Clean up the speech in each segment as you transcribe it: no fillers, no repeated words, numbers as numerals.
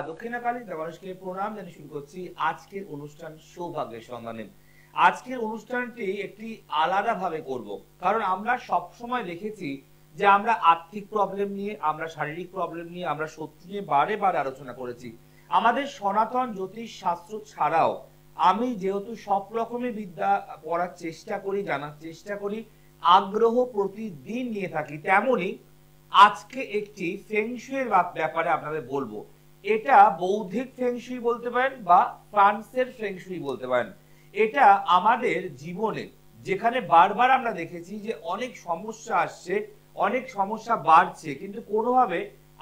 দক্ষিণাকালী মানুষকে প্রণাম জানিয়ে শুরু করছি আজকের অনুষ্ঠান সৌভাগ্যের সন্ধানে। আজকের অনুষ্ঠানটি একটি আলাদা ভাবে করব, কারণ আমরা সব সময় দেখেছি যে আমরা আর্থিক প্রবলেম নিয়ে, আমরা শারীরিক প্রবলেম নিয়ে, আমরা সত্যি নিয়ে বারে বারে আলোচনা করেছি। আমাদের সনাতন জ্যোতিষ শাস্ত্র ছাড়াও আমি যেহেতু সব রকমের বিদ্যা পড়ার চেষ্টা করি, জানার চেষ্টা করি, আগ্রহ প্রতিদিন নিয়ে থাকি, তেমনি আজকে একটি ফেংশুইয়ের ব্যাপারে আপনাদের বলবো। এটা বৌদ্ধিক ফেংশুই বলতে পারেন বা ফ্রান্সের ফেংশুই বলতে পারেন। এটা আমাদের জীবনে যেখানে বারবার আমরা দেখেছি যে অনেক সমস্যা আসছে, অনেক সমস্যা বাড়ছে, কিন্তু কোনোভাবে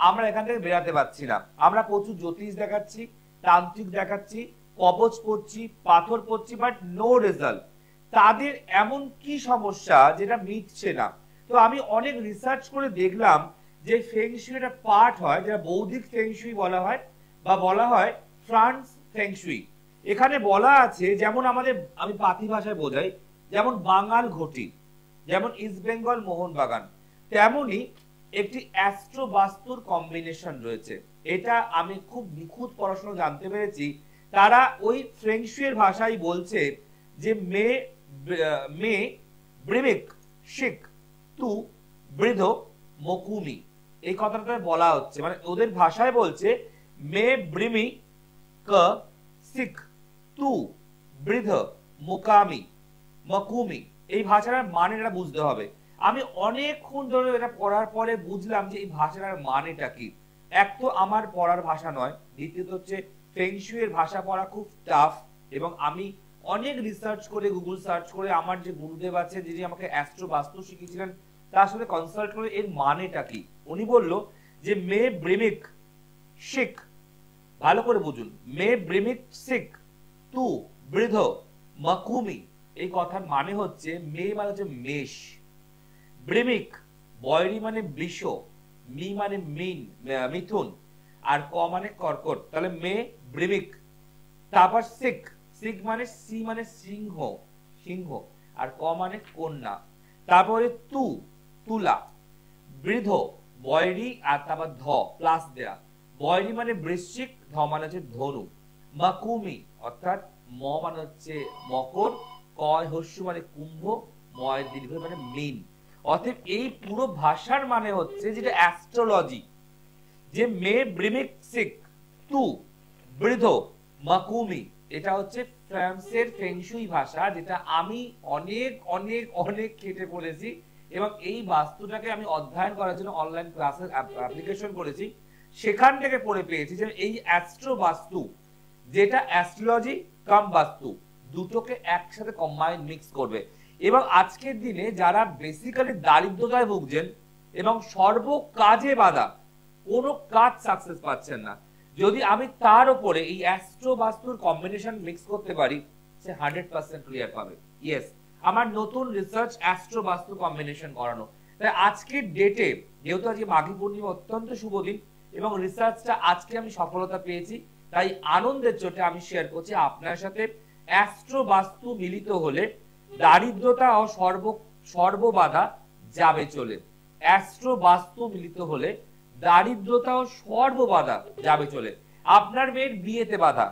আমরা এখান থেকে বেরাতে পারছি না। আমরা প্রচুর জ্যোতিষ দেখাচ্ছি, তান্ত্রিক দেখাচ্ছি, কবচ পড়ছি, পাথর পড়ছি, বাট নো রেজাল্ট। তাদের এমন কি সমস্যা যেটা মিটছে না? তো আমি অনেক রিসার্চ করে দেখলাম যে ফেংশুই একটা পার্ট হয়, যেটা বৌদ্ধিক ফেংশুই বলা হয় বা বলা হয় ফ্রান্স ফেংশুই। এখানে বলা আছে, যেমন আমাদের, আমি পাতি ভাষায় বোঝাই, যেমন বাঙাল ঘটি, যেমন ইস্ট বেঙ্গল মোহনবাগান, তেমনি একটি অ্যাস্ট্রো বাস্তুর কম্বিনেশন রয়েছে। এটা আমি খুব নিখুঁত পড়াশোনা জানতে পেরেছি। তারা ওই ফেংশুইয়ের ভাষায় বলছে যে মে ব্রিমিক শিক তু বৃদ্ধ মকুমি, এই কথাটা বলা হচ্ছে, মানে ওদের ভাষায় বলছে মে ব্রিমি ক সিক তু বৃদ্ধ মোকামি মকুমি। এই ভাষাটার মানেটা বুঝতে হবে। আমি অনেকক্ষণ ধরে এটা পড়ার পরে বুঝলাম যে এই ভাষাটার মানেটা কি। এক তো আমার পড়ার ভাষা নয়, দ্বিতীয়ত হচ্ছে ফেংশুইয়ের ভাষা পড়া খুব টাফ, এবং আমি অনেক রিসার্চ করে, গুগল সার্চ করে, আমার যে গুরুদেব আছে যিনি আমাকে অ্যাস্ট্রো বাস্তু শিখিয়েছিলেন তার সাথে কনসাল্ট করে এর মানেটা কি। উনি বলল যে মে ব্রিমিক শিখ, ভালো করে বুঝুন, মে ব্রিমিক শিখ তু বৃদ্ধ মকুমি। এই কথার মানে হচ্ছে মে মানে হচ্ছে মেষ, ব্রিমিক বয়রি মানে বৃষ, মি মানে মিথুন, আর ক মানে কর্কট। তাহলে মে ব্রিমিক, তারপর শিখ, শিখ মানে সি মানে সিংহ, সিংহ, আর ক মানে কন্যা, তারপরে তু তুলা, বৃদ্ধ বয়রি, আর তারপর ধ প্লাস দেয়া, বয়রি মানে বৃশ্চিক, ধ মানে হচ্ছে ধনু, মকুমি অর্থাৎ ম মানে হচ্ছে মকর, ক হস্যু মানে কুম্ভ, ময় দীর্ঘ মানে মীন। অতএব এই পুরো ভাষার মানে হচ্ছে যেটা অ্যাস্ট্রোলজি, যে মে ব্রিমিক সিক তু বৃদ্ধ মকুমি, এটা হচ্ছে ফ্রান্সের ফেংশুই ভাষা, যেটা আমি অনেক অনেক অনেক কেটে পড়েছি, এবং এই বাস্তুটাকে আমি অধ্যয়ন করার জন্য অনলাইন ক্লাসের অ্যাপ্লিকেশন করেছি। সেখান থেকে পড়ে পেয়েছি যে এই অ্যাস্ট্রো বাস্তু, যেটা অ্যাস্ট্রোলজি কাম বাস্তু, দুটোকে একসাথে কম্বাইন মিক্স করবে। এবং আজকের দিনে যারা বেসিক্যালি দারিদ্রতায় ভুগছেন এবং সর্ব কাজে বাধা, কোনো কাজ সাকসেস পাচ্ছেন না, যদি আমি তার উপরে এই অ্যাস্ট্রো বাস্তুর কম্বিনেশন মিক্স করতে পারি, সে 100% ক্লিয়ার পাবে। ইয়েস, আমার নতুন রিসার্চ অ্যাস্ট্রো বাস্তু কম্বিনেশন করানো। তাই আজকের ডেটে, যেহেতু আজকে মাঘী পূর্ণিমা অত্যন্ত শুভ দিন এবং রিসার্চটা আজকে আমি সফলতা পেয়েছি, তাই আনন্দের চোটে আমি শেয়ার করছি আপনার সাথে। অ্যাস্ট্রো বাস্তু মিলিত হলে দারিদ্রতা ও সর্ববাধা যাবে চলে। অ্যাস্ট্রো বাস্তু মিলিত হলে দারিদ্রতা ও সর্ববাধা যাবে চলে। আপনার মেয়ের বিয়েতে বাধা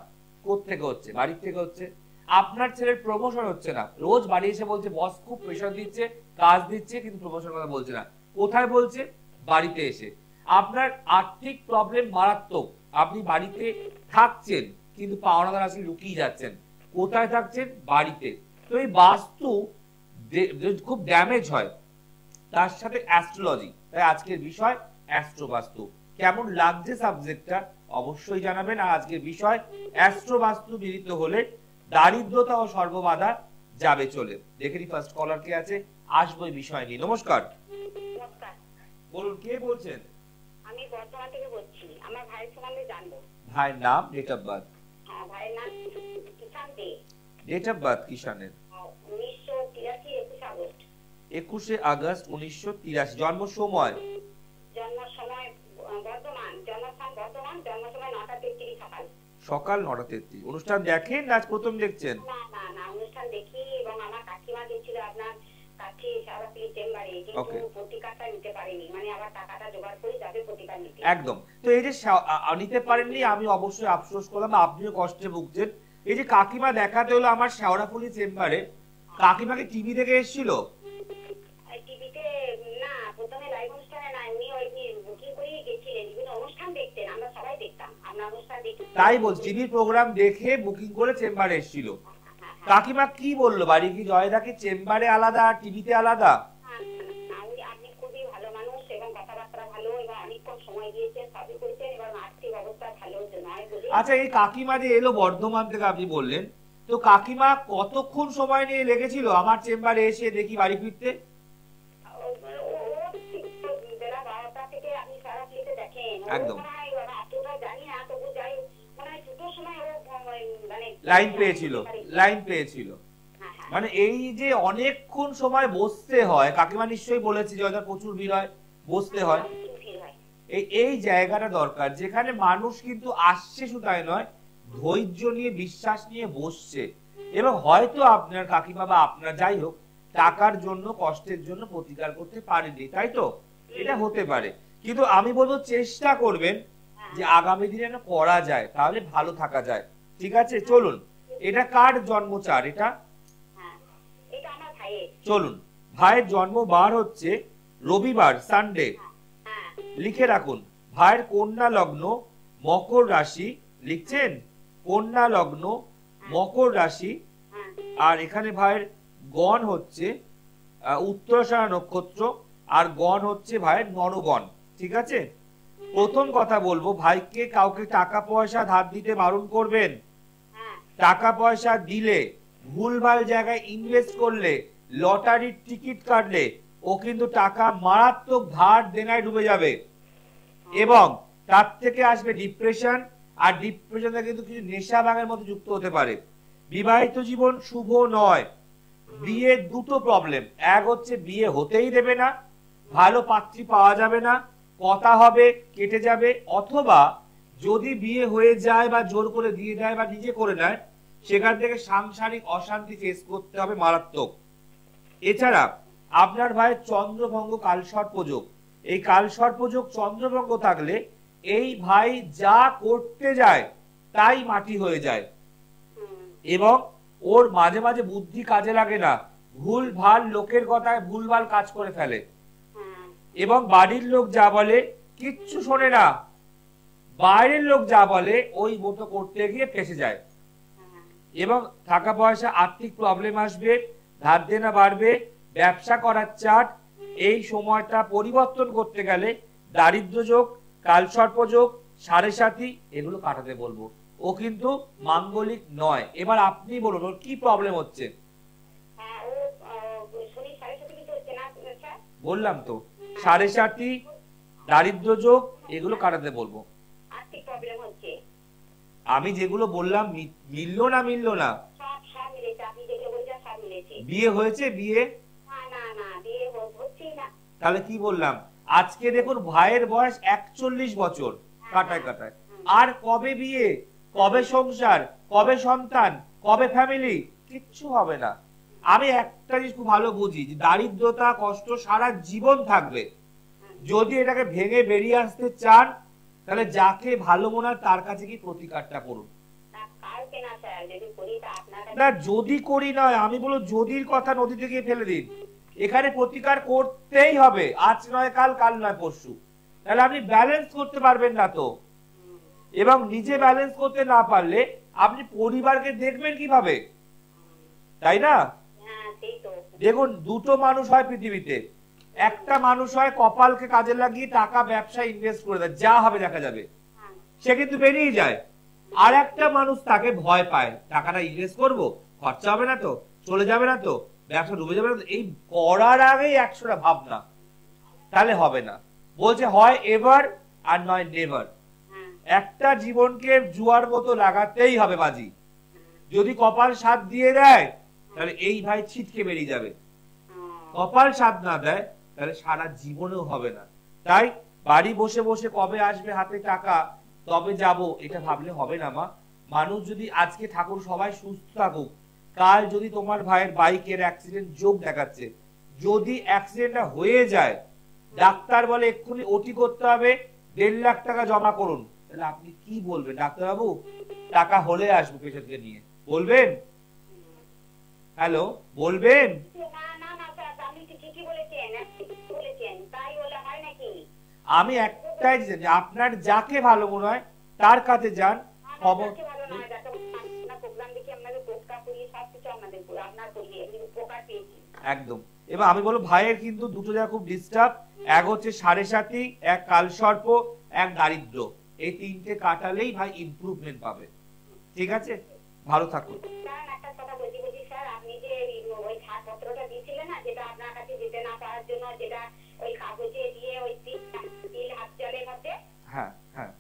কোত্থেকে হচ্ছে? বাড়ির থেকে হচ্ছে। আপনার ছেলের প্রমোশন হচ্ছে না, রোজ বাড়ি এসে বলছে বস খুব প্রেশার দিচ্ছে, কাজ দিচ্ছে, কিন্তু প্রমোশন কথা বলছে না। কোথায় বলছে? বাড়িতে এসে। আপনার আর্থিক প্রবলেম মারাত্মক, আপনি বাড়িতে থাকছেন কিন্তু পাওনাদার আসলে লুকিয়ে যাচ্ছেন। কোথায় থাকছেন? বাড়িতে। তো এই বাস্তু খুব ড্যামেজ হয়, তার সাথে অ্যাস্ট্রোলজি। তাই আজকের বিষয় অ্যাস্ট্রো বাস্তু। কেমন লাগছে সাবজেক্টটা অবশ্যই জানাবেন। আর আজকের বিষয় অ্যাস্ট্রো বাস্তু মিলিত হলে দারিদ্রতা ও সর্ববাধা যাবে চলে। দেখে নি ফার্স্ট কলার কে আছে, আসবো এই বিষয় নিয়ে। নমস্কার। নমস্কার। বলুন, কে বলছেন? আমি বর্তমান থেকে বলছি, আমার ভাইয়ের সম্বন্ধে জানবো। ভাইয়ের নাম, ডেট অফ বার্থ? হ্যাঁ, ভাইয়ের নাম Kishan Dey. Date of birth কিষানের? 1983 21 আগস্ট। 21 আগস্ট 1983। জন্ম সময়? জন্ম সময় বর্তমান, জন্মস্থান বর্তমান, জন্ম সময় 9:33 সকাল। সকাল 9:33। অনুষ্ঠান দেখেন না প্রথম দেখছেন? না না না, অনুষ্ঠান দেখি, এবং আমার কাকিমা দিয়েছিল আপনার দেখাচ্ছি সারাপুরি চেম্বারে, কিন্তু প্রতিকারটা নিতে পারিনি, মানে আবার টাকাটা জোগাড় করে যাবে প্রতিকার নিতে। একদম। তো এই যে নিতে পারেননি, আমি অবশ্যই আফসোস করলাম, আপনিও কষ্টে ভুগছেন। এই যে কাকিমা দেখাতে হলো আমার শেওড়াফুলি চেম্বারে, কাকিমাকে টিভি থেকে এসেছিল? টিভিতে না, প্রথমে লাইভ অনুষ্ঠানে না, উনি ওই বুকিং করিয়ে গেছিলেন, বিভিন্ন অনুষ্ঠান দেখতেন, আমরা সবাই দেখতাম, আমরা অনুষ্ঠান দেখি। তাই বলছি, টিভির প্রোগ্রাম দেখে বুকিং করে চেম্বারে এসেছিল। কাকিমা কি বললো? বাড়ি কি জয়দাকে চেম্বারে আলাদা আর টিভিতে আলাদা? আপনি খুবই ভালো মানুষ এবং কথাবার্তা ভালো এবং অনেকক্ষণ সময় দিয়েছেন, সবই করেছেন এবং আর্থিক অবস্থা ভালো নয় বলে। আচ্ছা, এই কাকিমা যে এলো বর্ধমান থেকে আপনি বললেন, তো কাকিমা কতক্ষণ সময় নিয়ে লেগেছিল আমার চেম্বারে এসে দেখি বাড়ি ফিরতে? বেলা 12টা থেকে আপনি সারা ফ্লিতে দেখেন, একদম এতটা জানি না, তবু যাই মানে দুটোর সময় মানে লাইন পেয়েছিল। মানে এই যে অনেকক্ষণ সময় বসতে হয়, কাকিমা নিশ্চয়ই বলেছে যে প্রচুর ভিড় হয়, বসতে হয়, এই জায়গাটা দরকার যেখানে মানুষ কিন্তু আসছে শুধু তাই নয়, ধৈর্য নিয়ে বিশ্বাস নিয়ে বসছে। এবং হয়তো আপনার কাকিমা বা আপনার যাই হোক টাকার জন্য কষ্টের জন্য প্রতিকার করতে পারেনি, তাই তো? এটা হতে পারে, কিন্তু আমি বলবো চেষ্টা করবেন যে আগামী দিনে যেন করা যায়, তাহলে ভালো থাকা যায়। ঠিক আছে, চলুন। এটা কার জন্মচার? এটা চলুন, ভাইয়ের জন্ম বার হচ্ছে রবিবার, সানডে। লিখে রাখুন, ভাইয়ের কন্যা লগ্ন, মকর রাশি। লিখছেন? কন্যা লগ্ন, মকর রাশি। আর এখানে ভাইয়ের গণ হচ্ছে উত্তরাষাঢ়া নক্ষত্র, আর গণ হচ্ছে ভাইয়ের নরগণ। ঠিক আছে, প্রথম কথা বলবো, ভাইকে কাউকে টাকা পয়সা ধার দিতে বারণ করবেন। টাকা পয়সা দিলে, ভুলভাল জায়গায় ইনভেস্ট করলে, লটারির টিকিট কাটলে ও কিন্তু টাকা মারাত্মক ধার দেনায় ডুবে যাবে এবং তার থেকে আসবে ডিপ্রেশন, আর ডিপ্রেশনে কিন্তু কিছু নেশা ভাঙের মতো যুক্ত হতে পারে। বিবাহিত জীবন শুভ নয়। বিয়ের দুটো প্রবলেম, এক হচ্ছে বিয়ে হতেই দেবে না, ভালো পাত্রী পাওয়া যাবে না, কথা হবে কেটে যাবে, অথবা যদি বিয়ে হয়ে যায় বা জোর করে দিয়ে দেয় বা নিজে করে নেয়, সেখান থেকে সাংসারিক অশান্তি ফেস করতে হবে মারাত্মক। এছাড়া আপনার ভাইয়ের চন্দ্রভঙ্গ কালসর্পযোগ, এই কালসর্পযোগ চন্দ্রভঙ্গ থাকলে এই ভাই যা করতে যায় তাই মাটি হয়ে যায় এবং ওর মাঝে মাঝে বুদ্ধি কাজে লাগে না, ভুল ভাল লোকের কথায় ভুলভাল কাজ করে ফেলে এবং বাড়ির লোক যা বলে কিচ্ছু শোনে না, বাইরের লোক যা বলে ওই মতো করতে গিয়ে ফেসে যায় এবং টাকা পয়সা আর্থিক প্রবলেম আসবে, ধার দেনা বাড়বে, ব্যবসা করার চাট। এই সময়টা পরিবর্তন করতে গেলে দারিদ্র যোগ, কালসর্প যোগ, সাড়ে সাথী এগুলো কাটাতে বলবো। ও কিন্তু মাঙ্গলিক নয়। এবার আপনি বলুন ওর কি প্রবলেম হচ্ছে? বললাম তো সাড়ে সাথী, দারিদ্র যোগ এগুলো কাটাতে বলবো। আমি যেগুলো বললাম মিললো না? বিয়ে হয়েছে? বিয়ে তাহলে কি বললাম? আজকে দেখুন ভাইয়ের বয়স 41 বছর, কাটায় কাটায়। আর কবে বিয়ে, কবে সংসার, কবে সন্তান, কবে ফ্যামিলি? কিচ্ছু হবে না। আমি একটা জিনিস খুব ভালো বুঝি যে দারিদ্রতা কষ্ট সারা জীবন থাকবে। যদি এটাকে ভেঙে বেরিয়ে আসতে চান তাহলে যাকে ভালো মনে হয় তার কাছে কি প্রতিকারটা করুন। না যদি করি নয়, আমি বলো যদির কথা নদীতে গিয়ে ফেলে দিন। এখানে প্রতিকার করতেই হবে, আজ নয় কাল, কাল নয় পরশু। তাহলে আপনি ব্যালেন্স করতে পারবেন না তো, এবং নিজে ব্যালেন্স করতে না পারলে আপনি পরিবারকে দেখবেন কিভাবে, তাই না? দেখুন দুটো মানুষ হয় পৃথিবীতে, একটা মানুষ হয় কপালকে কাজে লাগিয়ে টাকা ব্যবসা ইনভেস্ট করে দেয়, যা হবে দেখা যাবে, সে কিন্তু বেরিয়ে যায়। আর একটা মানুষ তাকে ভয় পায়, টাকাটা ইনভেস্ট করবো, খরচা হবে না তো, চলে যাবে না তো, ব্যবসা ডুবে যাবে না তো, এই করার আগেই 100টা ভাবনা, তাহলে হবে না। বলছে হয় এভার আর নয় নেভার। একটা জীবনকে জুয়ার মতো লাগাতেই হবে বাজি। যদি কপাল সাথ দিয়ে দেয় তাহলে এই ভাই ছিটকে বেরিয়ে যাবে, কপাল সাথ না দেয় তাহলে সারা জীবনেও হবে না। তাই বাড়ি বসে বসে কবে আসবে হাতে টাকা তবে যাব এটা ভাবলে হবে না মা। মানুষ যদি আজকে ঠাকুর সবাই সুস্থ থাকুক, কাল যদি তোমার ভাইয়ের বাইকের অ্যাক্সিডেন্ট যোগ দেখাচ্ছে, যদি অ্যাক্সিডেন্টটা হয়ে যায়, ডাক্তার বলে এক্ষুনি ওটি করতে হবে, 1.5 লাখ টাকা জমা করুন, তাহলে আপনি কি বলবেন? ডাক্তারবাবু টাকা হলে আসবো পেশেন্টকে নিয়ে, বলবেন? হ্যালো, বলবেন? আমি একটাই জানি, আপনার যাকে ভালো মনে হয় তার কাছে যান, খবর একদম। এবার আমি বলবো ভাইয়ের কিন্তু দুটো জায়গা খুব ডিস্টার্ব, এক হচ্ছে সাড়ে সাতি, এক কালসর্প, এক দারিদ্র, এই তিনটে কাটালেই ভাই ইমপ্রুভমেন্ট পাবে। ঠিক আছে, ভালো থাকুন। হ্যাঁ হ্যাঁ,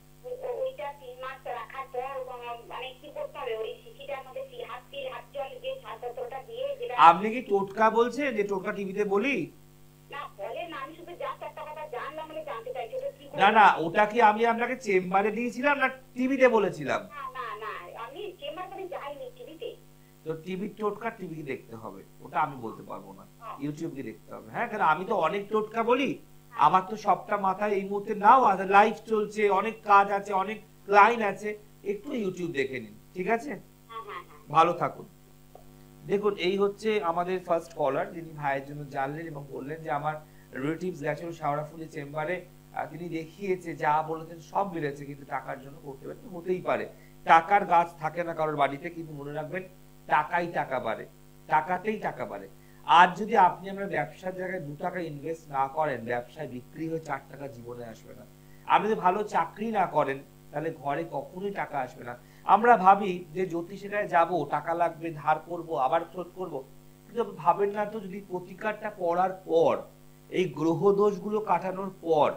আপনি কি টোটকা বলছেন, যে টোটকা টিভিতে বলি? না না, ওটা কি আমি আপনাকে চেম্বারে দিয়েছিলাম না টিভিতে বলেছিলাম? তো টিভি টোটকা টিভি দেখতে হবে, ওটা আমি বলতে পারবো না, ইউটিউবে দেখতে হবে। হ্যাঁ, কারণ আমি তো অনেক টোটকা বলি, আমার তো সবটা মাথায় এই মুহূর্তে নাও আছে, লাইভ চলছে, অনেক কাজ আছে, অনেক ক্লায়েন্ট আছে, একটু ইউটিউব দেখে নিন। ঠিক আছে, ভালো থাকুন। দেখুন, এই হচ্ছে আমাদের ফার্স্ট কলার, যিনি ভাইয়ের জন্য জানলেন এবং বললেন যে আমার রিলেটিভস গেছিল শাওরাফুলি চেম্বারে, তিনি দেখিয়েছে, যা বলেছেন সব মিলেছে, কিন্তু টাকার জন্য করতে পারেন। হতেই পারে, টাকার গাছ থাকে না কারোর বাড়িতে, কিন্তু মনে রাখবেন টাকাই টাকা বাড়ে, টাকাতেই টাকা বাড়ে। আর যদি আপনি আমরা ব্যবসার জায়গায় 2 টাকা ইনভেস্ট না করেন, ব্যবসায় বিক্রি হয়ে 4 টাকা জীবনে আসবে না। আপনি যদি ভালো চাকরি না করেন, তাহলে ঘরে কখনোই টাকা আসবে না। আমরা ভাবি যে জ্যোতিষীরায় যাব, টাকা লাগবে, ধার করব, আবার শোধ করব, কিন্তু ভাবেন না তো, যদি প্রতিকারটা করার পর, এই গ্রহ দোষগুলো কাটানোর পর,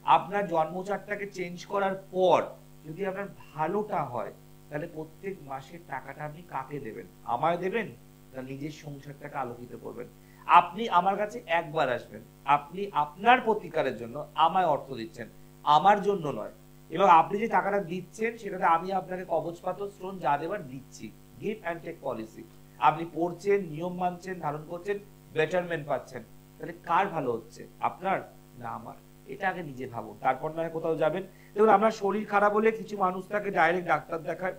আপনার জন্মচারটাকে চেঞ্জ করার পর যদি আপনার ভালোটা হয়, তাহলে প্রত্যেক মাসের টাকাটা আপনি কাকে দেবেন? আমায় দেবেন, না নিজের সংসারটাকে আলোকিত করবেন? আপনি আমার কাছে একবার আসবেন, আপনি আপনার প্রতিকারের জন্য আমায় অর্থ দিচ্ছেন, আমার জন্য নয়। এবং আপনি যে টাকাটা দিচ্ছেন, সেটাতে আমি আপনাকে কবচপাথর স্টোন যা দেবার দিচ্ছি, গিভ অ্যান্ড টেক পলিসি। আপনি পড়ছেন, নিয়ম মানছেন, ধারণ করছেন, বেটারমেন্ট পাচ্ছেন, তাহলে কার ভালো হচ্ছে, আপনার না আমার? এটা আগে নিজে ভাবুন, তারপর না কোথাও যাবেন। দেখুন, আমরা শরীর খারাপ হলে কিছু মানুষ তাকে ডাইরেক্ট ডাক্তার দেখায়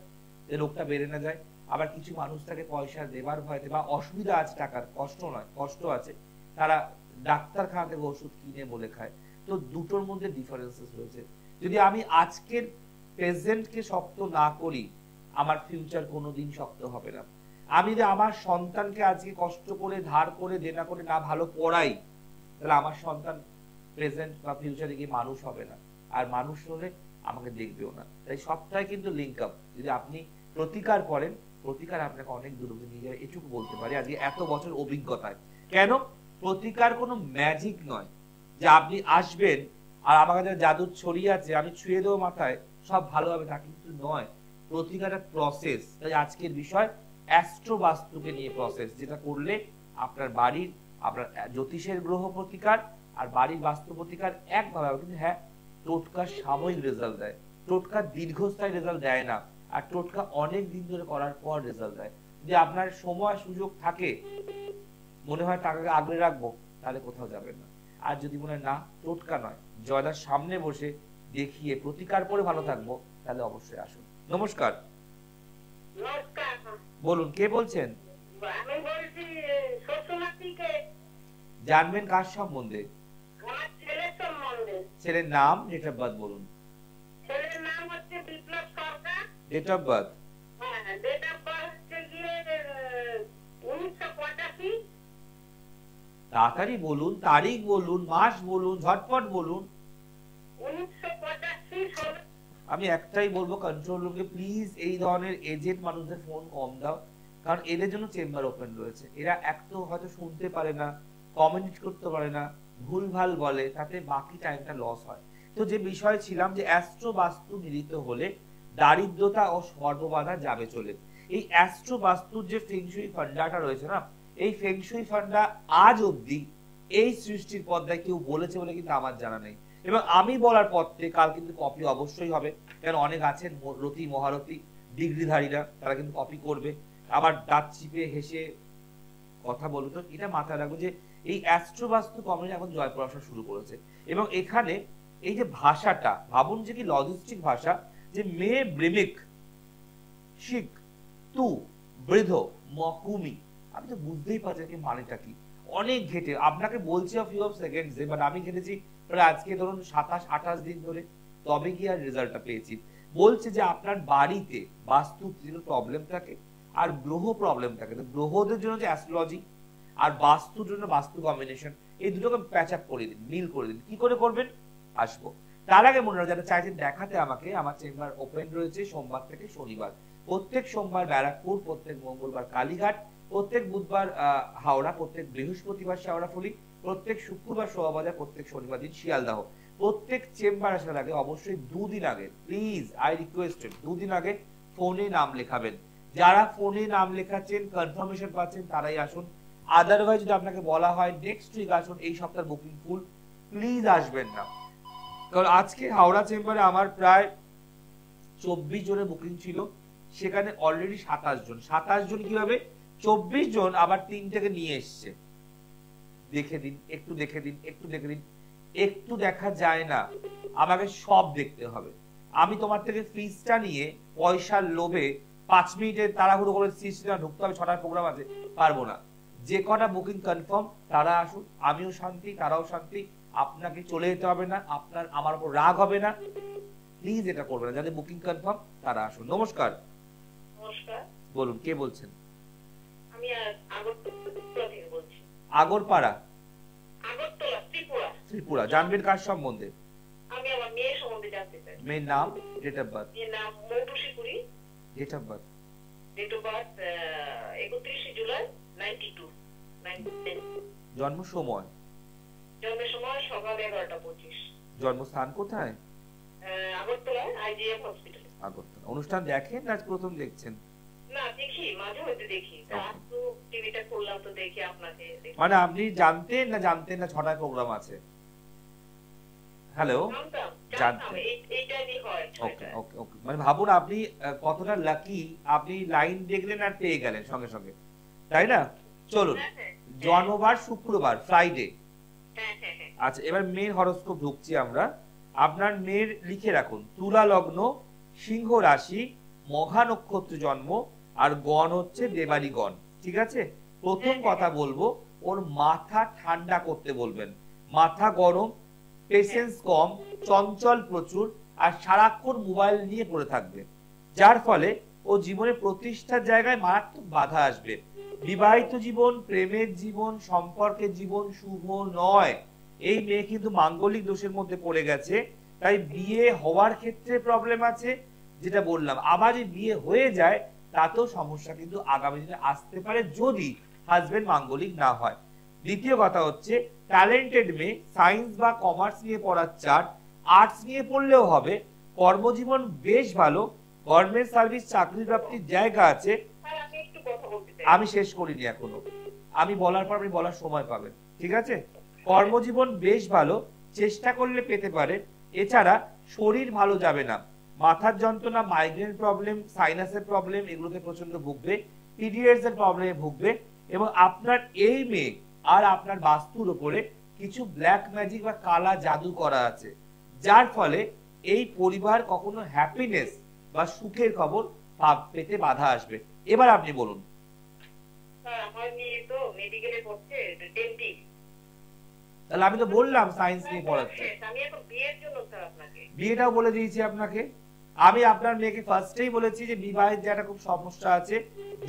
যে রোগটা বেড়ে না যায়, আবার কিছু মানুষ তাকে পয়সা দেবার ভয়তে, বা অসুবিধা আছে, টাকার কষ্ট নয়, কষ্ট আছে, তারা ডাক্তারখানা থেকে ওষুধ কিনে বলে খায়। তো দুটোর মধ্যে ডিফারেন্সেস রয়েছে। যদি আমি আজকের প্রেজেন্টকে শক্ত না করি, আমার ফিউচার কোনোদিন শক্ত হবে না। আমি যদি আমার সন্তানকে আজকে কষ্ট করে, ধার করে, দেনা করে না ভালো পড়াই, তাহলে আমার সন্তান প্রেজেন্ট বা ফিউচারে গিয়ে মানুষ হবে না, আর মানুষ হলে আমাকে দেখবেও না। তাই সবটাই কিন্তু লিঙ্ক আপ। যদি আপনি প্রতিকার করেন, প্রতিকার আপনাকে অনেক দূর অবধি নিয়ে যাবে, এটুকু বলতে পারি আজকে এত বছর অভিজ্ঞতায়। কেন? প্রতিকার কোনো ম্যাজিক নয় যে আপনি আসবেন আর আমার কাছে জাদু ছড়িয়ে আছে, আমি ছুঁয়ে দেবো মাথায়, সব ভালো হবে, তা কিন্তু নয়। প্রতিকারের প্রসেস। তাই আজকের বিষয় অ্যাস্ট্রো বাস্তুকে নিয়ে প্রসেস, যেটা করলে আপনার বাড়ির, আপনার জ্যোতিষের গ্রহ প্রতিকার আর বাড়ির বাস্তু প্রতিকার একভাবে হবে। কিন্তু হ্যাঁ, টোটকা সাময়িক রেজাল্ট দেয়, টোটকা দীর্ঘস্থায়ী রেজাল্ট দেয় না, আর টোটকা অনেক দিন ধরে করার পর রেজাল্ট দেয়। যদি আপনার সময় সুযোগ থাকে, মনে হয় টাকাকে আগলে রাখবো, তাহলে কোথাও যাবেন না। আর যদি মনে হয় না, টোটকা নয়, জয়দার সামনে বসে দেখিয়ে প্রতিকার করে ভালো থাকবো, তাহলে অবশ্যই আসুন। নমস্কার। বলুন, কে বলছেন? আমি বলছি শ্বশুরমাতিকে। জানবেন কার সম্বন্ধে? আমার ছেলের সম্বন্ধে। ছেলের নাম, ডেট অফ বার্থ বলুন। ছেলের নাম হচ্ছে Biplab Sarkar. Date of birth? হ্যাঁ, ডেট অফ বার্থ হচ্ছে গিয়ে 1985। তাড়াতাড়ি বলুন, তারিখ বলুন, মাস বলুন, ঝটপট বলুন। 1985। আমি একটাই বলবো কন্ট্রোল রুমকে, প্লিজ এই ধরনের এজেন্ট মানুষদের ফোন কম দাও, কারণ এদের জন্য চেম্বার ওপেন রয়েছে। এরা এক তো হয়তো শুনতে পারে না, কমিউনিকেট করতে পারে না, ভুলভাল বলে, তাতে বাকি টাইমটা লস হয়। তো যে বিষয় ছিলাম, যে অ্যাস্ট্রো বাস্তু মিলিত হলে দারিদ্রতা ও সর্ববাধা যাবে চলে। এই অ্যাস্ট্রো বাস্তুর যে ফেংশুই ফান্ডাটা রয়েছে না, এই ফেংশুই ফান্ডা আজ অব্দি এই সৃষ্টির পর্দায় কেউ বলেছে বলে কিন্তু আমার জানা নেই। এবং আমি বলার পর থেকে কাল কিন্তু কপি অবশ্যই হবে, কারণ অনেক আছেন রতি মহারথী ডিগ্রিধারীরা, তারা কিন্তু কপি করবে, আবার দাঁত চিপে হেসে কথা বলবে। তো এটা মাথায় রাখবো যে এই অ্যাস্ট্রোবাস্তু কমিউনিটি এখন জয় পড়াশোনা শুরু করেছে। এবং এখানে এই যে ভাষাটা ভাবুন যে কি লজিস্টিক ভাষা, যে মে ব্রিমিক শিখ তু বৃদ্ধ মকুমি, আমি তো বুঝতেই পারছি কি মানেটা কি। অনেক ঘেটে আপনাকে বলছি of you of seconds, but আমি ঘেটেছি প্রায় আজকে ধরুন 27-28 দিন ধরে, তবে কি আর রেজাল্টটা পেয়েছি। বলছে যে আপনার বাড়িতে বাস্তু প্রবলেম থাকে আর গ্রহ প্রবলেম থাকে, তো গ্রহদের জন্য যে অ্যাস্ট্রোলজি আর বাস্তুর জন্য বাস্তু কম্বিনেশন, এই দুটোকে প্যাচ আপ করে দিন, মিল করে দিন। কি করে করবেন আসবো। তার আগে মনে হয় যারা চাইছেন দেখাতে আমাকে, আমার চেম্বার ওপেন রয়েছে সোমবার থেকে শনিবার, প্রত্যেক সোমবার ব্যারাকপুর, প্রত্যেক মঙ্গলবার কালীঘাট, প্রত্যেক বুধবার হাওড়া, প্রত্যেক বৃহস্পতিবার শেওড়াফুলি, প্রত্যেক শুক্রবার শোভাবাজার, প্রত্যেক শনিবার দিন শিয়ালদাহ। প্রত্যেক চেম্বার আসার আগে অবশ্যই দুদিন আগে, প্লিজ আই রিকোয়েস্টেড, দুদিন আগে ফোনে নাম লেখাবেন। যারা ফোনে নাম লেখাচ্ছেন কনফার্মেশন পাচ্ছেন তারাই আসুন, আদারওয়াইজ যদি আপনাকে বলা হয় নেক্সট উইক আসুন, এই সপ্তাহের বুকিং ফুল, প্লিজ আসবেন না। কারণ আজকে হাওড়া চেম্বারে আমার প্রায় 24 জনের বুকিং ছিল, সেখানে অলরেডি 27 জন। 27 জন কিভাবে 24 জন আবার 3টাকে নিয়ে এসছে। দেখে দিন, একটু দেখে দিন, একটু দেখে দিন। একটু দেখা যায় না, আমাকে সব দেখতে হবে। আমি তোমার থেকে ফিসটা নিয়ে পয়সার লোভে 5 মিনিটের তাড়াহুড়ো করে সিস্টেমে ঢুকতে হবে, 6টার প্রোগ্রাম আছে, পারবো না। যে কটা বুকিং কনফার্ম তারা আসুন, আমিও শান্তি, তারাও শান্তি। আপনাকে চলে যেতে হবে না, আপনার আমার উপর রাগ হবে না, প্লিজ এটা করবেন না। যাদের বুকিং কনফার্ম তারা আসুন। নমস্কার। নমস্কার, বলুন কে বলছেন? আমি আগরতলা থেকে বলছি। আগরপাড়া, আগরতলা, ত্রিপুরা। ত্রিপুরা। জানবেন কার সম্বন্ধে? আমি আমার মেয়ের সম্বন্ধে জানতে চাই। মেয়ের নাম, ডেট অফ বার্থ? মেয়ের নাম Moutushi Puri. Date of birth? Date of birth 31 July 92। জন্ম সময়? জন্মের সময় সকাল 11টা 25। জন্মস্থান কোথায়? Agartala IGM hospital. আগরতলা। অনুষ্ঠান দেখেন না প্রথম দেখছেন? না, দেখি, মাঝে মধ্যে দেখি। আজ তো টিভিটা খুললাম তো দেখি আপনাকে। মানে আপনি জানতেন না 6টায় প্রোগ্রাম আছে? হ্যালো, জানতেন? এইটাই হয়। ওকে ওকে ওকে। মানে ভাবুন আপনি কতটা লাকি, আপনি লাইন দেখলেন আর পেয়ে গেলেন সঙ্গে সঙ্গে, তাই না? চলুন, জন্মবার শুক্রবার, ফ্রাইডে। আচ্ছা, এবার মেয়ের হরোস্কোপ ঢুকছি আমরা। আপনার মেয়ের লিখে রাখুন তুলা লগ্ন, সিংহ রাশি, মঘা নক্ষত্র জন্ম, আর গণ হচ্ছে দেবারি গণ। ঠিক আছে? প্রথম কথা বলবো, ওর মাথা ঠান্ডা করতে বলবেন। মাথা গরম, পেশেন্স কম, চঞ্চল প্রচুর, আর সারাক্ষণ মোবাইল নিয়ে পড়ে থাকবে, যার ফলে ও জীবনে প্রতিষ্ঠার জায়গায় মারাত্মক বাধা আসবে। বিবাহিত জীবন, প্রেমের জীবন, সম্পর্কের জীবন শুভ নয়। এই মেয়ে কিন্তু মাঙ্গলিক দোষের মধ্যে পড়ে গেছে, তাই বিয়ে হওয়ার ক্ষেত্রে প্রবলেম আছে, যেটা বললাম। আবার যদি বিয়ে হয়ে যায় তাতেও সমস্যা কিন্তু আগামী দিনে আসতে পারে, যদি হাজবেন্ড মাঙ্গলিক না হয়। দ্বিতীয় কথা হচ্ছে, ট্যালেন্টেড মেয়ে, সায়েন্স বা কমার্স নিয়ে পড়ার চার্ট, আর্টস নিয়ে পড়লেও হবে, কর্মজীবন বেশ ভালো, গভর্নমেন্ট সার্ভিস চাকরি প্রাপ্তির জায়গা আছে। আমি শেষ করিনি এখনো, আমি বলার পর আপনি বলার সময় পাবেন, ঠিক আছে? কর্মজীবন বেশ ভালো, চেষ্টা করলে পেতে পারে। এছাড়া শরীর ভালো যাবে না, মাথার যন্ত্রণা, মাইগ্রেন প্রবলেম, সাইনাসের প্রবলেম, এগুলোতে প্রচন্ড ভুগবে, পিরিয়ডস এর প্রবলেমে ভুগবে। এবং আপনার এই মেয়ে আর আপনার বাস্তুর উপরে কিছু ব্ল্যাক ম্যাজিক বা কালা জাদু করা আছে, যার ফলে এই পরিবার কখনো হ্যাপিনেস বা সুখের খবর পেতে বাধা আসবে। এবার আপনি বলুন। আমার মেয়ে তো মেডিকেলে পড়ছে, ডেন্টিস্ট। তাহলে আমি তো বললাম সায়েন্স নিয়ে পড়াচ্ছে। আমি এখন বিয়ের জন্য স্যার আপনাকে বিয়েটাও বলে দিয়েছি আপনাকে। আমি আপনার মেয়েকে ফার্স্টেই বলেছি যে বিবাহের যে একটা খুব সমস্যা আছে,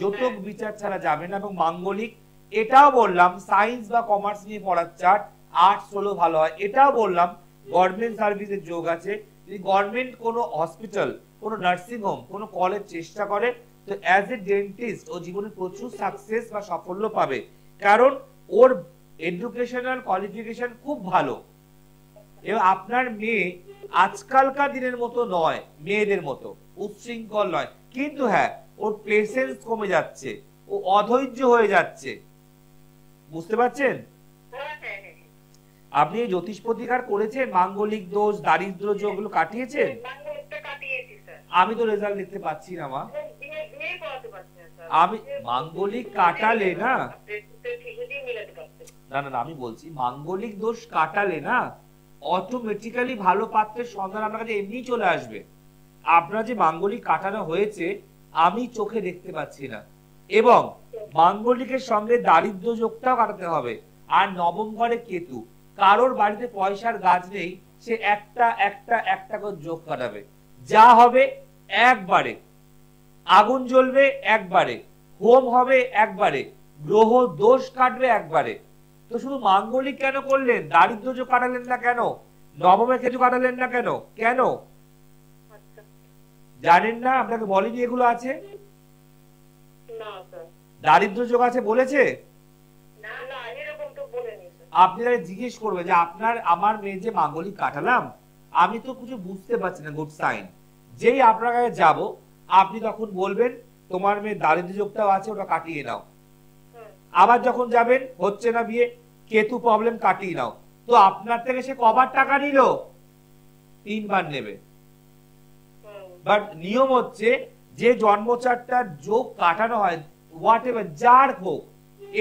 যৌতুক বিচার ছাড়া যাবে না, এবং মাঙ্গলিক। এটাও বললাম সায়েন্স বা কমার্স নিয়ে পড়ার চার্ট, আর্টস হলো ভালো হয়। এটাও বললাম গভর্নমেন্ট সার্ভিসের যোগ আছে। যদি গভর্নমেন্ট কোনো হসপিটাল, কোনো নার্সিং হোম, কোনো কলেজ চেষ্টা করে, তো অ্যাজ এ ডেন্টিস্ট ও জীবনে প্রচুর সাকসেস বা সাফল্য পাবে, কারণ ওর এডুকেশনাল কোয়ালিফিকেশন খুব ভালো। এবং আপনার মেয়ে আজকালকার দিনের মতো নয়, মেয়েদের মতো উচ্ছৃঙ্খল নয়, কিন্তু হ্যাঁ ওর পেশেন্স কমে যাচ্ছে, ও অধৈর্য হয়ে যাচ্ছে, বুঝতে পারছেন? আপনি জ্যোতিষ প্রতিকার করেছেন, মাঙ্গলিক দোষ, দারিদ্র যোগগুলো কাটিয়েছেন? আমি তো রেজাল্ট দেখতে পাচ্ছি না মা। আমি মাঙ্গলিক কাটালে না, না না না, আমি বলছি মাঙ্গলিক দোষ কাটালে না অটোমেটিক্যালি ভালো পাত্রের সন্ধান আপনার কাছে এমনি চলে আসবে। আপনার যে মাঙ্গলিক কাটানো হয়েছে আমি চোখে দেখতে পাচ্ছি না, এবং মাঙ্গলিকের সঙ্গে দারিদ্র যোগটাও কাটাতে হবে। আর নবম ঘরে কেতু, কারোর বাড়িতে পয়সার গাছ নেই, সে একটা একটা একটা করে যোগ কাটাবে। যা হবে একবারে, আগুন জ্বলবে একবারে, হোম হবে একবারে, গ্রহ দোষ কাটবে একবারে। তো শুধু মাঙ্গলিক কেন করলেন? দারিদ্র যোগ কাটালেন না কেন? নবমে কেতু কাটালেন না কেন? কেন জানেন না? আপনাকে বলেনি এগুলো আছে? দারিদ্র যোগ আছে বলেছে? আপনি জিজ্ঞেস করবে যে আপনার আমার মেয়ে যে মাঙ্গলিক কাটালাম আমি তো কিছু বুঝতে পারছি না, গুড সাইন। যেই আপনার কাছে যাবো আপনি তখন বলবেন তোমার মেয়ে দারিদ্র যোগটাও আছে, ওটা কাটিয়ে নাও। আবার যখন যাবেন হচ্ছে না বিয়ে, কেতু প্রবলেম, কাটিয়ে নাও। তো আপনার থেকে সে কবার টাকা নিল? 3 বার নেবে। বাট নিয়ম হচ্ছে যে জন্মচারটার যোগ কাটানো হয় হোয়াট এভার যার হোক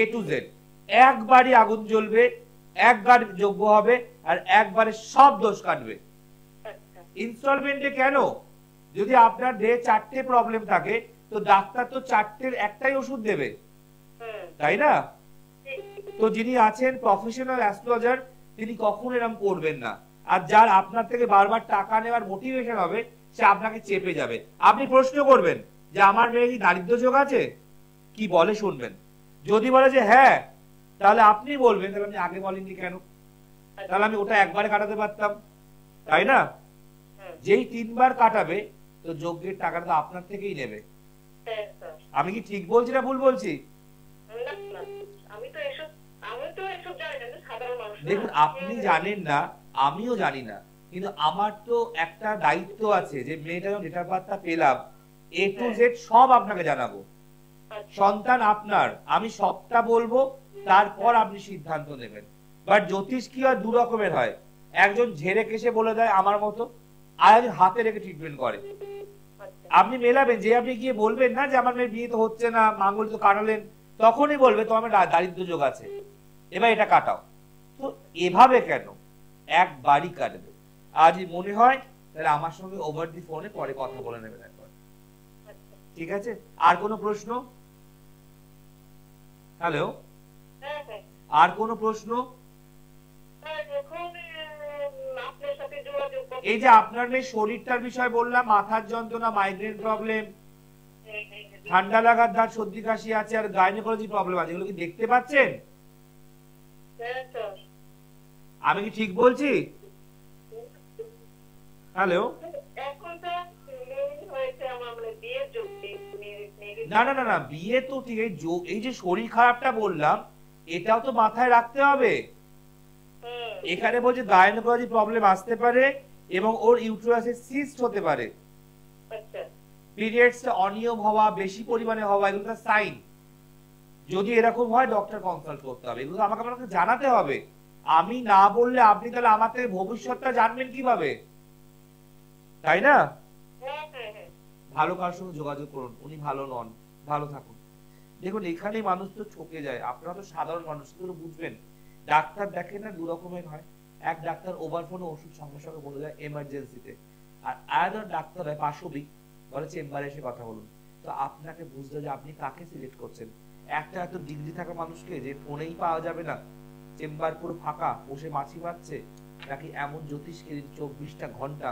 এ টু জেড, একবারই আগুন জ্বলবে, একবার যোগ্য হবে, আর একবারে সব দোষ কাটবে। ইনস্টলমেন্টে কেন? যদি আপনার দেহে 4টে প্রবলেম থাকে তো ডাক্তার তো 4টের একটাই ওষুধ দেবে, তাই না? তো যিনি আছেন প্রফেশনাল অ্যাস্ট্রোলজার তিনি কখনো এরকম করবেন না। আর যার আপনার থেকে বারবার টাকা নেওয়ার মোটিভেশন হবে সে আপনাকে চেপে যাবে। আপনি প্রশ্ন করবেন যে আমার মেয়ে কি দারিদ্র যোগ আছে, কি বলে শুনবেন। যদি বলে যে হ্যাঁ, তাহলে আপনি বলবেন তাহলে আপনি আগে বলেননি কেন, তাহলে আমি ওটা একবারে কাটাতে পারতাম, তাই না? যেই 3 বার কাটাবে তো যজ্ঞের টাকাটা তো আপনার থেকেই নেবে। আমি কি ঠিক বলছি না ভুল বলছি? দেখুন আপনি জানেন না, আমিও জানি না, কিন্তু আমার তো একটা দায়িত্ব আছে যে মেয়েটা যখন ডেটার বার্তা পেলাম এ টু জেড সব আপনাকে জানাবো। সন্তান আপনার, আমি সবটা বলবো, তারপর আপনি সিদ্ধান্ত নেবেন। বাট জ্যোতিষ কি হয়, 2 রকমের হয়। একজন ঝেড়ে কেসে বলে দেয় আমার মতো, আর একজন হাতে রেখে ট্রিটমেন্ট করে। আপনি মেলাবেন, যে আপনি গিয়ে বলবেন না যে আমার মেয়ের বিয়ে তো হচ্ছে না, মাঙ্গলিক তো কাটালেন, তখনই বলবে তো আমার দারিদ্র যোগ আছে, এবার এটা কাটাও। তো এভাবে কেন, একবারই কাটবে। আর যদি মনে হয় তাহলে আমার সঙ্গে ওভার দি ফোনে পরে কথা বলে নেবেন একবার, ঠিক আছে? আর কোনো প্রশ্ন? হ্যালো, আর কোনো প্রশ্ন? এই যে আপনার মেয়ে শরীরটার বিষয় বললাম, মাথার যন্ত্রণা, মাইগ্রেন প্রবলেম, ঠান্ডা লাগার ধার, সর্দি কাশি আছে, আর গাইনোকোলজি প্রবলেম আছে, এগুলো কি দেখতে পাচ্ছেন? আমি কি ঠিক বলছি? হ্যালো, না না না না, বিয়ে তো ঠিক, এই যে শরীর খারাপটা বললাম এটাও তো মাথায় রাখতে হবে। এখানে বলছে গাইনোকোলজি প্রবলেম আসতে পারে এবং ওর ইউটেরাসে সিস্ট হতে পারে, পিরিয়ডসটা অনিয়ম হওয়া, বেশি পরিমাণে হওয়া, এগুলো তো সাইন। যদি এরকম হয় ডক্টর কনসাল্ট করতে হবে, এগুলো আমাকে আপনাকে জানাতে হবে। আমি না বললে আপনি তাহলে আমার থেকে ভবিষ্যৎটা জানবেন কিভাবে, তাই না? ভালো কারোর সঙ্গে যোগাযোগ করুন, উনি ভালো নন, ভালো থাকুন। দেখুন এখানে মানুষ তো ঠকে যায়, আপনারা তো সাধারণ মানুষ, তো বুঝবেন। ডাক্তার দেখেন না 2 রকমের হয়, এক ডাক্তার ওভার ফোনে ওষুধ সঙ্গে সঙ্গে বলে দেয় এমার্জেন্সিতে, আর আরেকজন ডাক্তার হয় পাশবিক, বলে চেম্বারে এসে কথা বলুন। তো আপনাকে বুঝতে যে আপনি কাকে সিলেক্ট করছেন। একটা এত ডিগ্রি থাকা মানুষকে যে ফোনেই পাওয়া যাবে না, চেম্বার পুরো ফাঁকা, বসে মাছি মারছে, নাকি এমন জ্যোতিষকে 24টা ঘন্টা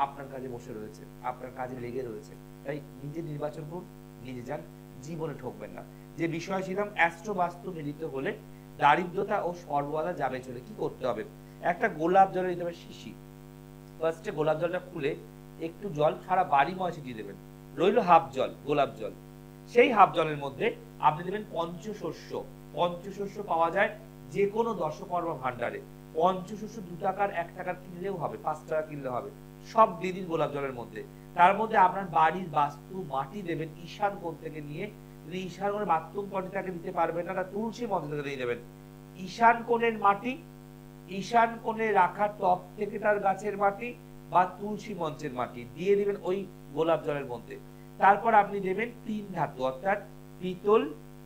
আপনার কাছে বসে রয়েছে, আপনার কাজে লেগে রয়েছে। তাই নিজে নির্বাচন করুন, নিজে যান, জীবনে ঠকবেন না। যে বিষয় ছিলাম অ্যাস্ট্রো বাস্তু মিলিত হলে দারিদ্রতা ও সর্বদা যাবে চলে। কি করতে হবে? একটা গোলাপ জলের দিতে হবে শিশি, ফার্স্টে গোলাপ জলটা খুলে একটু জল সারা বাড়ি ময় ছিটিয়ে দেবেন, রইল হাফ জল, গোলাপ জল। সেই হাফ জলের মধ্যে আপনি দেবেন পঞ্চশস্য। পঞ্চশস্য পাওয়া যায় যে কোনো দশকর্মা ভান্ডারে। পঞ্চশস্য 2 টাকার 1 টাকার কিনলেও হবে, 5 টাকা কিনলে হবে, সব দিয়ে দিন গোলাপ জলের মধ্যে। তার মধ্যে আপনার বাড়ির বাস্তু মাটি দেবেন ঈশান কোণ থেকে নিয়ে, যদি ঈশান কোণে বাথরুম পটিটাকে দিতে পারবেন না, তুলসী মঞ্চ থেকে দিয়ে দেবেন। ঈশান কোণের মাটি, ঈশান কোণে রাখা টপ থেকে তার গাছের মাটি বা তুলসী মঞ্চের মাটি দিয়ে দিবেন ওই গোলাপ জলের মধ্যে। তারপর আপনি দেবেন 3 ধাতু, অর্থাৎ পিতল,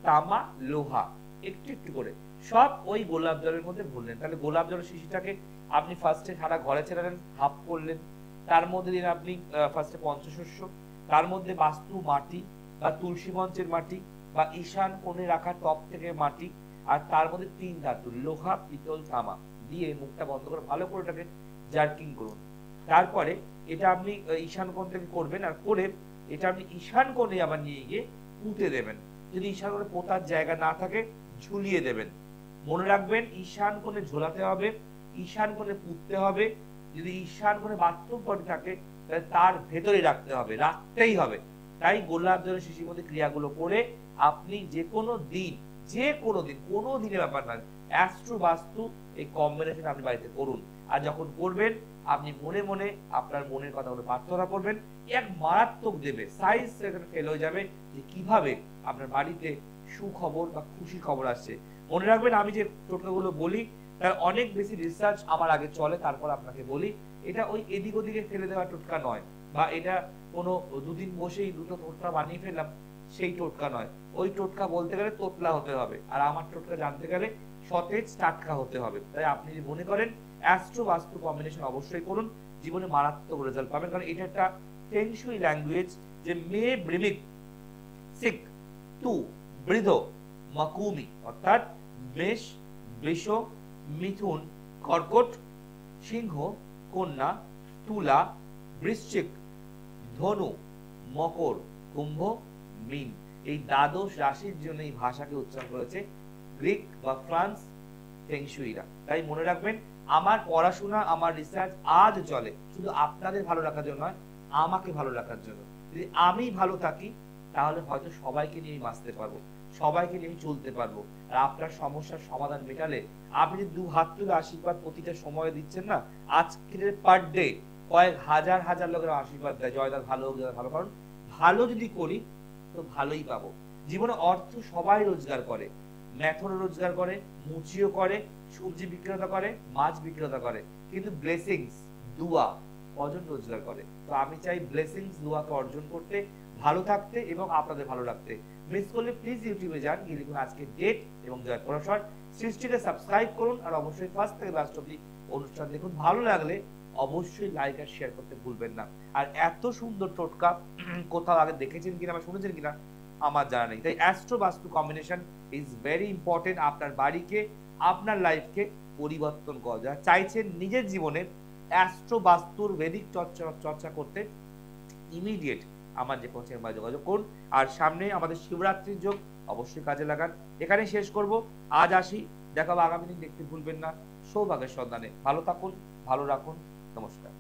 তামা, লোহা, একটু একটু করে সব ওই গোলাপ জলের মধ্যে ভরলেন। তাহলে গোলাপ জলের শিশিটাকে আপনি ফার্স্টে সারা ঘরে ছেড়ে দেন, হাফ করলেন। তার মধ্যে দিন আপনি ফার্স্টে পঞ্চশস্য, তার মধ্যে বাস্তু মাটি বা তুলসী মঞ্চের মাটি বা ঈশান কোণে রাখা টপ থেকে মাটি, আর তার মধ্যে 3 ধাতু লোহা, পিতল, তামা দিয়ে মুখটা বন্ধ করে ভালো করে ওটাকে জার্কিং করুন। তারপরে এটা আপনি ঈশান কোণ থেকে করবেন, আর করে এটা আপনি ঈশান কোণে আবার নিয়ে গিয়ে পুঁতে দেবেন। যদি ঈশান কোণে পোতার জায়গা না থাকে ঝুলিয়ে দেবেন। মনে রাখবেন ঈশান কোণে ঝোলাতে হবে, ঈশান কোণে পুঁততে হবে। যদি ঈশান কোণে বাথরুম পটে থাকে তাহলে তার ভেতরে রাখতে হবে, রাখতেই হবে। তাই গোলাপ জলের শিশির মধ্যে ক্রিয়াগুলো করে আপনি যে কোনো দিন, কোনো দিনের ব্যাপার নয়, অ্যাস্ট্রো বাস্তু এই কম্বিনেশন আপনি বাড়িতে করুন। আর যখন করবেন আপনি মনে মনে আপনার মনের কথাগুলো প্রার্থনা করবেন। এক মারাত্মক দেবে, সাইজ সেখানে ফেল হয়ে যাবে যে কিভাবে আপনার বাড়িতে সুখবর বা খুশি খবর আসছে। মনে রাখবেন আমি যে টোটকাগুলো বলি তার অনেক বেশি রিসার্চ আমার আগে চলে, তারপর আপনাকে বলি। এটা ওই এদিক ওদিকে ফেলে দেওয়া টোটকা নয়, বা এটা কোনো দুদিন বসেই দুটো টোটকা বানিয়ে ফেললাম সেই টোটকা নয়। ওই টোটকা বলতে গেলে তোতলা হতে হবে, আর আমার টোটকা জানতে গেলে সতেজ টাটকা হতে হবে। তাই আপনি যদি মনে করেন অ্যাস্ট্রো বাস্তু কম্বিনেশন অবশ্যই করুন, জীবনে মারাত্মক রেজাল্ট পাবেন। কারণ এটা একটা ফেংশুই ল্যাঙ্গুয়েজ যে মে বৃমিক সিক তু বৃধ মাকুমি, অর্থাৎ মেষ, বৃষ, মিথুন, কর্কট, সিংহ, কন্যা, তুলা, বৃশ্চিক, ধনু, মকর, কুম্ভ, মীন, এই দ্বাদশ রাশির জন্য এই ভাষাকে উচ্চারণ করেছে গ্রিক বা ফ্রান্স ফেংশুইরা। তাই মনে রাখবেন আমার পড়াশোনা, আমার রিসার্চ আজ চলে শুধু আপনাদের ভালো রাখার জন্য নয়, আমাকে ভালো রাখার জন্য। যদি আমি ভালো থাকি তাহলে হয়তো সবাইকে নিয়ে বাঁচতে পারবো, সবাইকে নিয়ে চলতে পারবো। আর আপনার সমস্যার সমাধান মেটালে আপনি যে 2 হাত তুলে আশীর্বাদ প্রতিটা সময় দিচ্ছেন না, আজকের পার ডে কয়েক হাজার হাজার লোকের আশীর্বাদ দেয়, জয়দার ভালো হোক, ভালো। কারণ ভালো যদি করি তো ভালোই পাবো। জীবনে অর্থ সবাই রোজগার করে, ম্যাথর রোজগার করে, মুচিও করে, সবজি বিক্রেতা করে, মাছ বিক্রেতা করে, কিন্তু ব্লেসিংস, দুয়া কজন রোজগার করে? তো আমি চাই ব্লেসিংস, দুয়াকে অর্জন করতে, ভালো থাকতে এবং আপনাদের ভালো রাখতে। মিস করলে প্লিজ ইউটিউবে যান, গিয়ে লিখুন আজকে ডেট এবং জয় পরাশর, সৃষ্টিকে সাবস্ক্রাইব করুন, আর অবশ্যই ফার্স্ট থেকে লাস্ট অবধি অনুষ্ঠান দেখুন। ভালো লাগলে অবশ্যই লাইক আর শেয়ার করতে ভুলবেন না। আর এত সুন্দর টোটকা কোথাও আগে দেখেছেন কিনা বা শুনেছেন কিনা আমার জানা নেই। তাই অ্যাস্ট্রো বাস্তু কম্বিনেশন ইজ ভেরি ইম্পর্টেন্ট আপনার বাড়িকে, আপনার লাইফকে পরিবর্তন করা। যারা চাইছেন নিজের জীবনে অ্যাস্ট্রো বাস্তুর ভেদিক চর্চা করতে, ইমিডিয়েট আমার যে কোচিং বা যোগাযোগ করুন। আর সামনে আমাদের শিবরাত্রির যোগ, অবশ্যই কাজে লাগান। এখানে শেষ করব, আজ আসি, দেখাবো আগামী দিন, দেখতে ভুলবেন না সৌভাগ্যের সন্ধানে। ভালো থাকুন, ভালো রাখুন, নমস্কার।